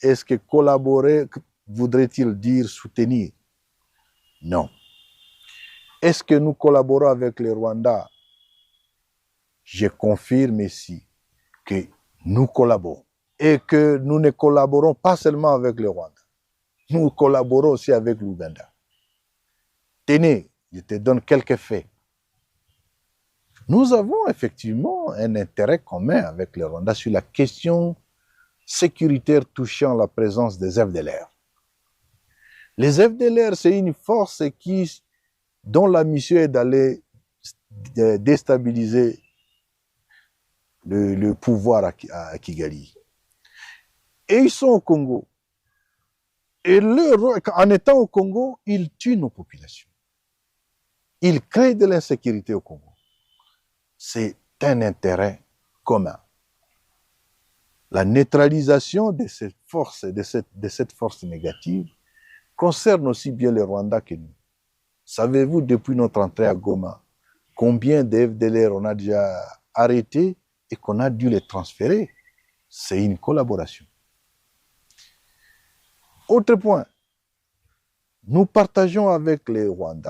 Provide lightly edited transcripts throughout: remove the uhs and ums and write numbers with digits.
est-ce que collaborer voudrait-il dire soutenir? Non. Est-ce que nous collaborons avec le Rwanda? Je confirme ici que nous collaborons et que nous ne collaborons pas seulement avec le Rwanda. Nous collaborons aussi avec l'Ouganda. Tenez, je te donne quelques faits. Nous avons effectivement un intérêt commun avec le Rwanda sur la question sécuritaire touchant la présence des FDLR. Les FDLR, c'est une force dont la mission est d'aller déstabiliser le pouvoir à Kigali. Et ils sont au Congo. Et en étant au Congo, ils tuent nos populations. Ils créent de l'insécurité au Congo. C'est un intérêt commun. La neutralisation de cette force, de cette force négative, concerne aussi bien le Rwanda que nous. Savez-vous, depuis notre entrée à Goma, combien de FDLR on a déjà arrêtés et qu'on a dû les transférer? C'est une collaboration. Autre point, nous partageons avec les Rwandais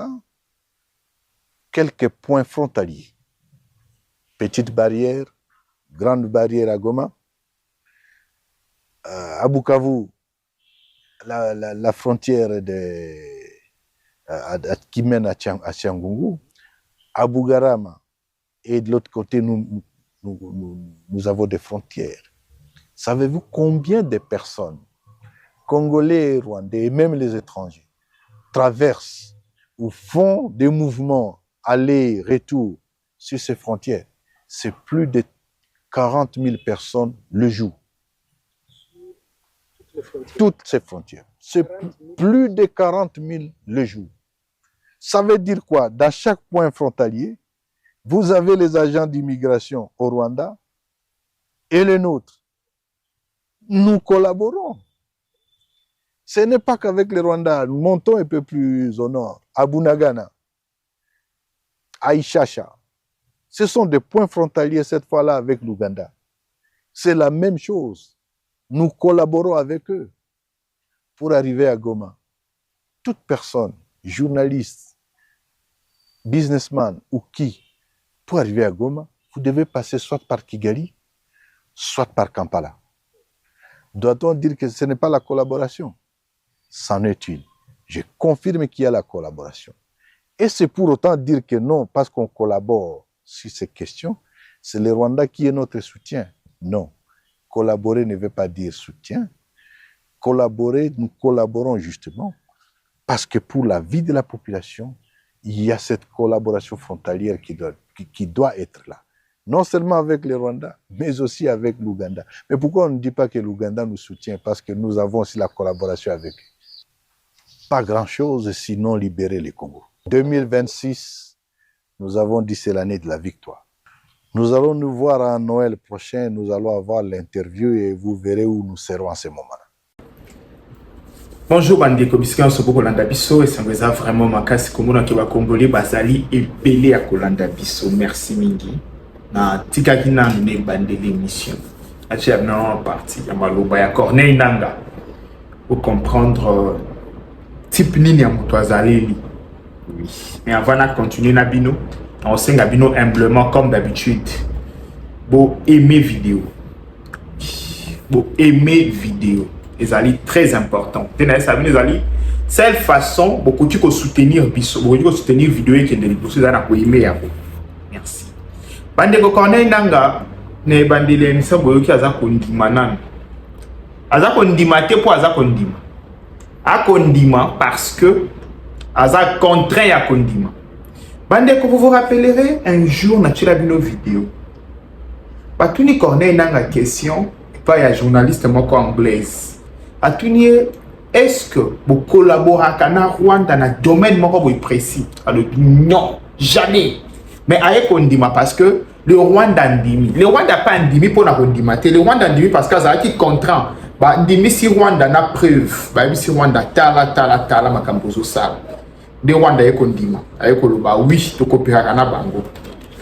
quelques points frontaliers. Petite barrière, grande barrière à Goma. À Bukavu, la frontière qui mène à Tchangungu. À Bugarama, et de l'autre côté, nous avons des frontières. Savez-vous combien de personnes, Congolais et Rwandais, et même les étrangers, traversent ou font des mouvements aller-retour sur ces frontières? C'est plus de 40 000 personnes le jour. Toutes ces frontières. C'est plus de 40 000 le jour. Ça veut dire quoi? Dans chaque point frontalier, vous avez les agents d'immigration au Rwanda et les nôtres. Nous collaborons. Ce n'est pas qu'avec les Rwandais. Nous montons un peu plus au nord, à Bunagana, à Ishasha. Ce sont des points frontaliers cette fois-là avec l'Ouganda. C'est la même chose. Nous collaborons avec eux pour arriver à Goma. Toute personne, journaliste, businessman ou qui, pour arriver à Goma, vous devez passer soit par Kigali, soit par Kampala. Doit-on dire que ce n'est pas la collaboration? C'en est une. Je confirme qu'il y a la collaboration. Et c'est pour autant dire que non, parce qu'on collabore sur ces questions, c'est le Rwanda qui est notre soutien. Non. Collaborer ne veut pas dire soutien. Collaborer, nous collaborons justement parce que pour la vie de la population, il y a cette collaboration frontalière qui doit être là. Non seulement avec le Rwanda, mais aussi avec l'Ouganda. Mais pourquoi on ne dit pas que l'Ouganda nous soutient? Parce que nous avons aussi la collaboration avec eux. Pas grand-chose, sinon libérer le Congo. 2026, nous avons dit c'est l'année de la victoire. Nous allons nous voir en Noël prochain, nous allons avoir l'interview et vous verrez où nous serons en ce moment-là. Bonjour bandeko bisika so kolanda biso et ça vraiment makasi komona ke ba Congolais bazali epelé à kolanda biso. Merci mingi. Na tikaki na ne bandeli mission. Atia na partie ya maloba ya Corneille Nangaa pour comprendre type nini ya moto azaleli. Oui. Mais avant de continuer na bino, on senga bino humblement comme d'habitude. Bo aimer vidéo. Bo aimer vidéo. Les alliés très importants. Seule façon, beaucoup de soutenir biso, beaucoup de soutenir vidéo qui est de l'impossible d'en aimer. Merci. Bande ko Corneille Nangaa ne bandele ni sabo yoki aza kondima nan. Aza kondima te po aza kondima. A kondima parce que aza contraint à kondima. Bande ko vous vous rappellerez un jour na tira bino vidéo. Batuni Corneille Nangaa question pas ya journaliste moko anglaise. Atunier, est-ce que vous collaborez avec le Rwanda dans un domaine précis? Alors, non, jamais. Mais avec Kondima, parce que le Rwanda ndimi. Le Rwanda pas ndimi pour la Kondima. Le Rwanda ndimi parce que ça a été contraint. Ndimi si Rwanda n'a preuve. Si Rwanda tala makambozo sala. Le Rwanda est Kondima. Avec Koloba, oui, tu copies à Bango.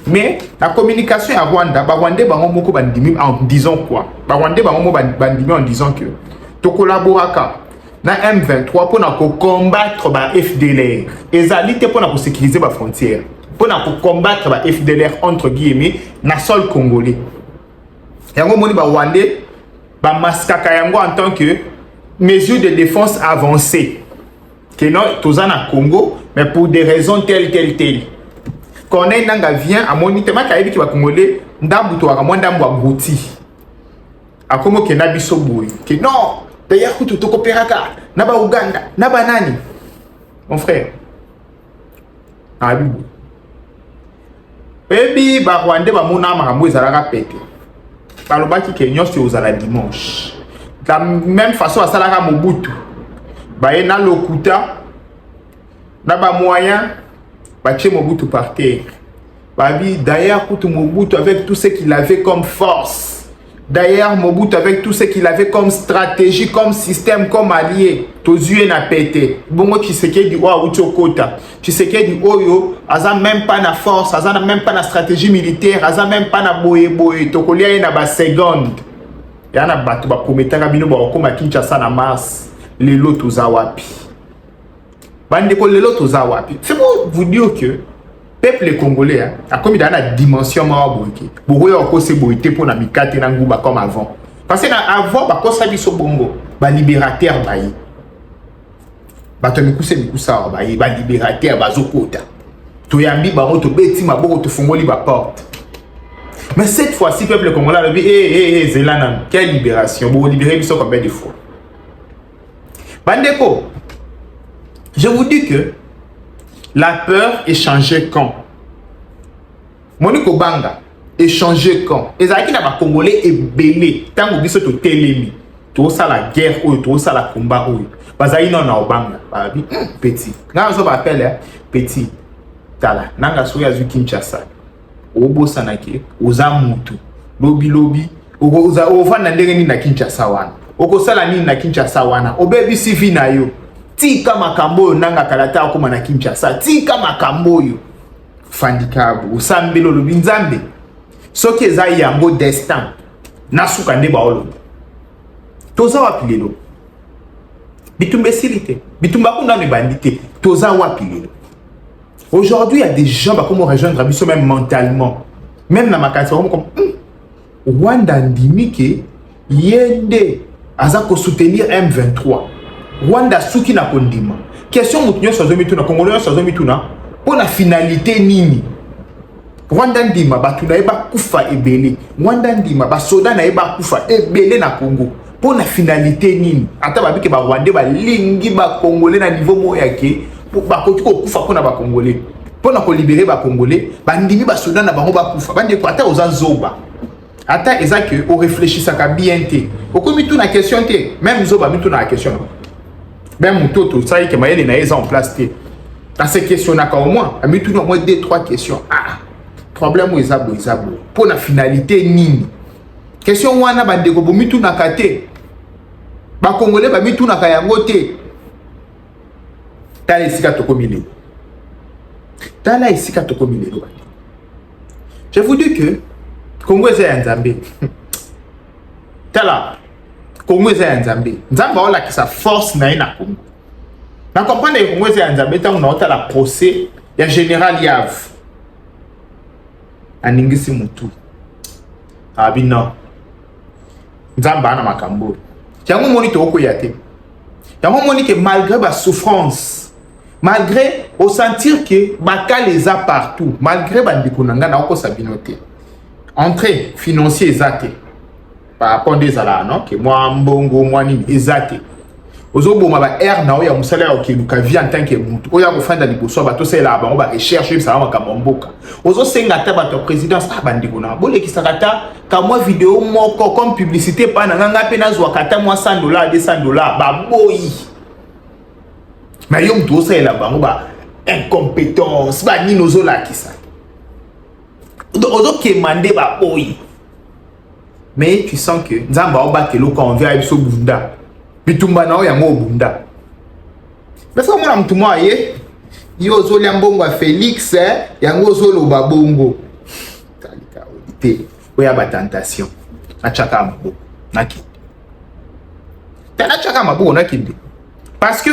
Mais la communication à Rwanda, Rwanda bandimi en disant quoi? Rwanda bandimi en disant que to collaboraka na M23 pour na combattre ba FDLR ezali te pour na sécuriser ba frontière pour na combattre ba FDLR entre guillemets na sol congolais yango moni ba wande ba maskaka yango en tant que mesure de défense avancée que non tozana Congo mais pour des raisons telles quand on nanga vient à moniter ma kayebi ki ba congolais ndambu to wa ndambu wa gouti akomo ke na biso boy que non d'ailleurs kutu to coopéraka na ba Uganda na ba nani mon frère abibu ebi ba Rwanda ba mona makambo ezalaka pété balobaki ke nyonso ozala dimanche de la même façon asalaka Mobutu baye na lokuta na ba moyen batie Mobutu par terre babi d'ailleurs kutu Mobutu avec tout ce qu'il avait comme force d'ailleurs Mobutu avec tout ce qu'il avait comme stratégie comme système comme allié tozue na pété bongo Tshisekedi wa utokota Tshisekedi oyo aza même pas na force aza même pas na stratégie militaire aza même pas na boye tokolia na ba seconde yana batu ba prometaka bino ba okoma Kinshasa na mars lelo toza wapi bande ko lelo toza wapi c'est pour vous dire que peuple congolais a comme dans la dimension ma boyki boyo okose boyité pour na mikate na nguba comme avant parce que avant ba kosa biso bongo ba libérateur bayi bato mikusa bayi ba libérateur bazokota to yambi ba moto beti maboko to fongoli ba porte mais cette fois-ci peuple congolais a dit zelana quelle libération bo libérer biso combien de fois bandeko je vous dis que la peur est changée quand Moniko Banga est changé quand ezaki na ba congolais ebelé tango biso to telemi to ça la guerre ou to ça la combat ou bazali non na Obanga babi petit nga zo ba appelle petit tala nanga so ya zu Kinshasa obosa nake oza mutu lobi oza ovana ndenge ni na Kinshasa wana okosala nini na Kinshasa wana obebi CV na yo tika makambo nanga kalata akoma na Kinshasa tika makambo yo fandikabu usambelo lobi nzambe soki eza yango destin nasuka nde baolo toza wapi lelo bitumba esilite bitumba kuna ne bandite toza wapi lelo aujourd'hui il y a des gens bah comment rejoindre biso même mentalement même na makati comme Rwanda ndimike yende aza ko soutenir M23 Rwanda suki na kondima question mutunyo sozo mituna congolais sozo mituna pour la finalité nini Rwanda ndima batu na eba kufa ebele Rwanda ndima ba soda na eba kufa ebele na Congo pour la finalité nini ata babike ba Rwanda ba lingi ba congolais na niveau moya ke ba koki ko kufa pona ba congolais pona ko libérer ba congolais ba ndimi ba soda na bango ba kufa bande ko ata oza zoba ata ezake o réfléchissaka bien te okomi tout na question te même zoba mi tout na question même mutoto ça y que mayele na eza en place te à ces questions là au moins a mis tout au moins 2-3 questions problème ezabo pour la finalité nini question wana bande ko bomi tout na kate ba congolais ba mi tout na kayango te tala esika tokomile tala esika tokomile lo je vous dis que Congo eza ya Nzambe tala Congo eza ya Nzambe Nzambe ola ki sa force na ina Congo na comprendre Congo eza ya Nzambe tango na otala procès ya général Yav aningisi mutu abino Nzambe ana makambo yango moni to okoya te yango moni que malgré ba souffrance malgré au sentir que baka les a partout malgré bandiko nanga na oko sabinote entrée financier ezate par rapport des ala non que moi mbongo moi ni ezate ozoboma ba air na oya musala ya keluka vie en tant que mutu oya ko fanda liboso ba to sela ba ba recherche ça va kamomboka ozo senga ta ba to présidence bandiko na boleki sakata ka moi vidéo moko comme publicité pa na nganga pe na zwa kata moi $100 $200 ba boyi mais yom to sela ba ba incompétence ba ni nozo la kisa ozo kemande ba boyi mais tu sens que nzamba oba kelo ko on vient biso bunda bitumba na oya ngo bunda mais ça mona mtu mwa ye yo zo lia mbongo Félix yango zo lo babongo talika odite oya ba tentation achaka mbo naki tana chaka mabuko na kinde parce que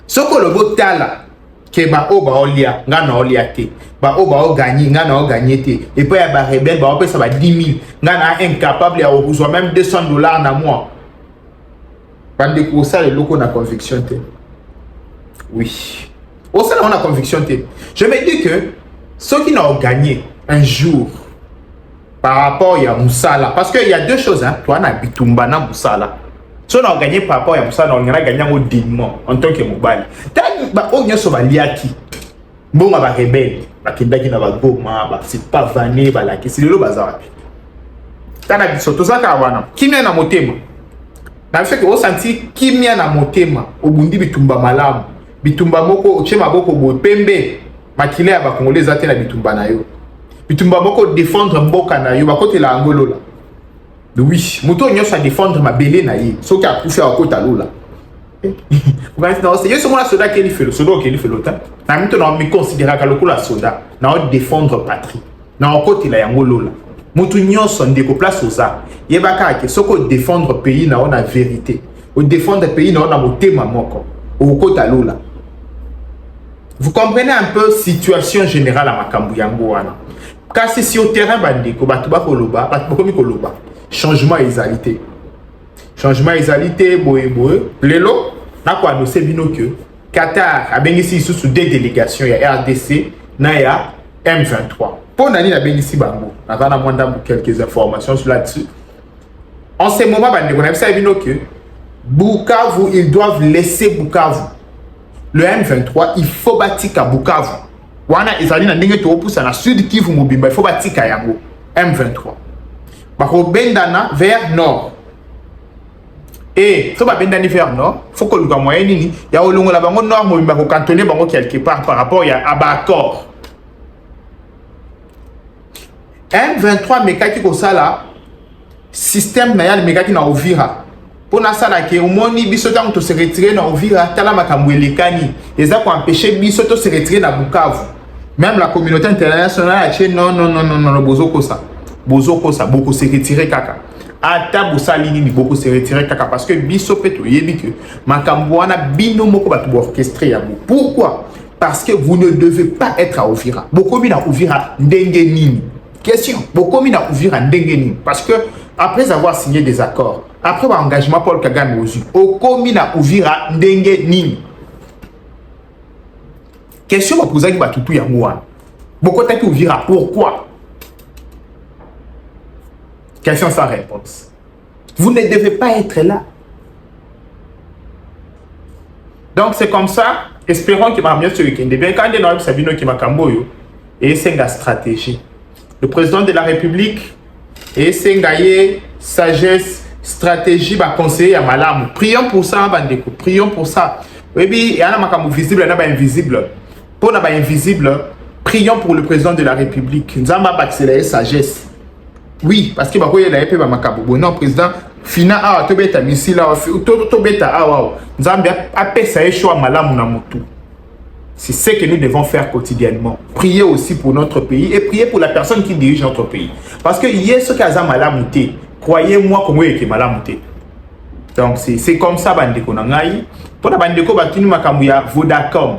soko lobo tala ke ba o ba olia nga na olia te ba o ba o gagner nga na o gagner te et puis ba rebelle ba o ça va 10 000 nga na incapable à recevoir même $200 na mois bande ko ça le loko na conviction te oui au ça on a conviction te je me dis que ceux qui n'ont gagné un jour par rapport à Moussala parce qu'il y a deux choses hein toi na bitumba na Moussala. Si on a gagné par rapport à ça, on a gagné au dignement en tant que mobile. On a sauvé liaki. Bon, on va rebelle. Bakindaki na bagoma, c'est pas vané, balaki. C'est le bazar. Tana biso to zaka wana. Kimia na motema. Na fait que on senti kimia na motema. Obundi bitumba malamu. Bitumba moko ochema boko bo pembe. Makile ya bakongolais zate na bitumba na yo. Bitumba moko défendre mboka na yo bakote la angolo la. Oui, moto nyonso a défendre ma belé na ye. Soki a couché à côté lola. Vous voyez non, c'est yo somo la soda qui fait le soda qui fait l'autant. Na mito na mi considérer ka lokola soda, na o défendre patrie. Na o côté la yango lola. Moto nyonso ndeko place oza. Yebaka ke soko défendre pays na on a vérité. O défendre pays na on a motema moko. O côté lola. Vous comprenez un peu situation générale à makambu yango wana. Car c'est sur terrain bandeko batuba koloba, batuba koloba. Changement et égalité. Changement et égalité, boé. Lelo, n'a quoi annoncé bino que Qatar a bien ici sous deux délégations, il y a RDC, na ya M23. Pour nani a bien ici bango. Avant na mwanda quelques informations sur là-dessus. En ce moment, on a vu bino que Bukavu, ils doivent laisser Bukavu. Le M23, il faut bâtir à Bukavu. Wana ezali na ndenge to poussa na sud Kivu mobimba, il faut bâtir à yango M23. Bako bendana vers nord. Et so ba bendani vers nord, faut que le moyen nini ya olongo la bango nord mo bako cantonner bango quelque part par rapport à ba accord. M23 mekaki ko sala système na ya mekaki na Uvira. Pona sala ke omoni biso tango to se retirer na Uvira tala makambo elekani. Eza ko empêcher biso to se retirer na Bukavu. Même la communauté internationale a dit non bozoko ça. Bozoko ça beaucoup se retirer kaka ata bosalini ni beaucoup se retirer kaka parce que biso peto yebi que makambo wana bino moko batu orchestré ya bo. Pourquoi? Parce que vous ne devez pas être à Uvira. Bokomi na Uvira ndenge nini? Question. Bokomi na Uvira ndenge nini? Parce que après avoir signé des accords, après l'engagement Paul Kagame aux yeux, okomi na Uvira ndenge nini? Question va poser ba tutu ya moi. Bokotaki Uvira pourquoi? Question sans réponse. Vous ne devez pas être là. Donc c'est comme ça. Espérons qu'il va mieux ce week-end. Bien quand on a Sabino qui m'a camboyo et c'est une stratégie. Le président de la République et c'est une sagesse, stratégie, va conseiller à Malam. Prions pour ça, Bandeko. Prions pour ça. Oui, il y a un visible, il y a un invisible. Pour un invisible, prions pour le président de la République. Nous avons accéléré sagesse. Oui, parce que il y a un makabo. Non, président, fina a to beta misila to beta a wow. Nzambe a ça choix malamu na mutu. C'est ce que nous devons faire quotidiennement. Prier aussi pour notre pays et prier pour la personne qui dirige notre pays. Parce que hier ce qui a malamu te, croyez-moi comment il est malamu te. Donc c'est comme ça bandeko na ngai. Pour la bandeko batinu makambu ya Vodacom.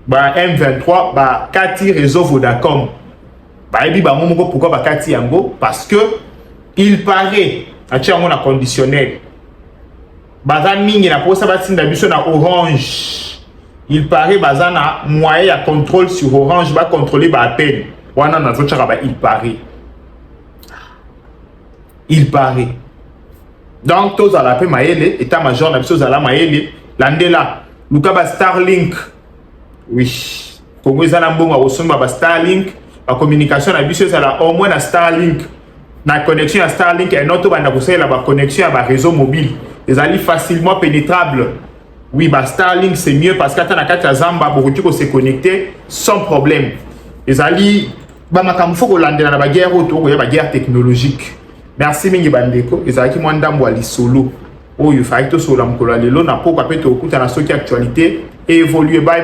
Ba M23 ba kati réseau Vodacom. Pourquoi bakati yango? Parce que il paraît à on a conditionnel bazan mingi na posa batinda biso na Orange. Il paraît bazana moyen à contrôle sur Orange va contrôler ba appel wana na zochaka ba il paraît donc tous à la paix maele état major na biso zala maele landela luka ba Starlink. Oui Congo ezana mbongo osomba ba Starlink. La communication à biso ça au moins na Starlink na connexion à Starlink et notre bande la connexion à réseau mobile les alliés facilement pénétrables. Oui bah Starlink c'est mieux parce qu'à na zamba beaucoup tu se connecter sans problème. Les alliés bah makambo faut que landela na ba guerre autour ya ba guerre technologique. Merci mingi bandeko les alliés moi ndambo ali solo oyo faito solo mkola lelo na poko apeto okuta na soki actualité et évoluer bye.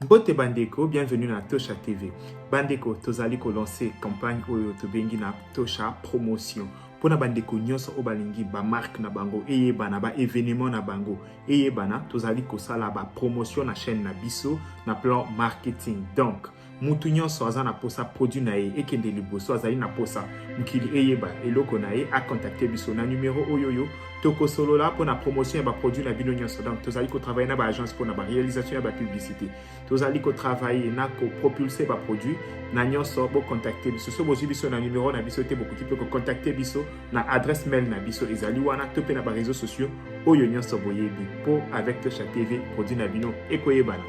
Bote Bandeko, bienvenue dans Tosha TV. Bandeko, tozali ko lancer campagne oyo to bengi na Tosha promotion. pona bandeko nyonso o balingi ba marque na bango eyebana ba événement na bango eyebana tozali kosala ba promotion na chaîne na biso na plan marketing. Donc mutu nyonso aza na posa produit na ye ekende liboso azali na posa mukili eyeba eloko na ye a contacter biso na numéro oyoyo toko solo là pour la promotion et ba produit na bino nyonso. Donc tozali ko travailler na ba agence pour na ba réalisation et ba publicité tozali ko travailler na ko propulser ba produit na nyonso bo contacter biso so bozi biso na numéro na biso te beaucoup qui peut contacter biso na adresse mail na biso ezali wana to pe na ba réseaux sociaux oyo nyonso boyebi po avec Tosha TV produit na bino ekoyebana.